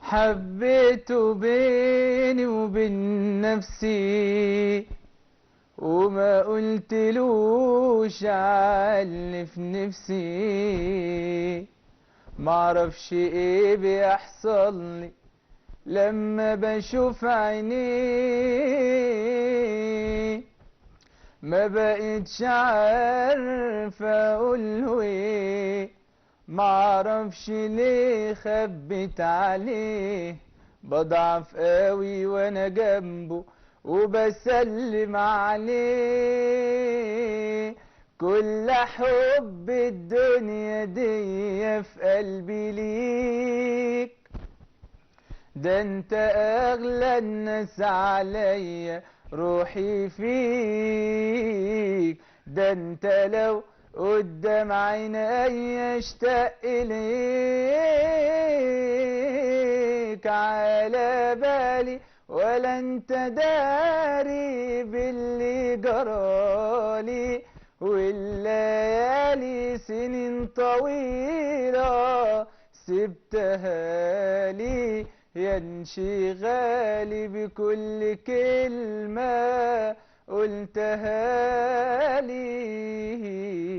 حبيته بيني وبين نفسي، وما قلتلوش عاللي في نفسي. معرفش ايه بيحصل لي لما بشوف عينيه، ما بقتش عارف اقوله ايه. معرفش ليه خبيت عليه، بضعف قوي وانا جنبه وبسلم عليه. كل حب الدنيا دي في قلبي ليك، ده انت اغلى الناس عليا، روحي فيك. ده انت لو قدام عيني اشتاق اليك، على بالي ولا انت داري باللي جرالي. والليالي سنين طويلة سبتها لي، يا انشغالي بكل كلمة قلتها لي.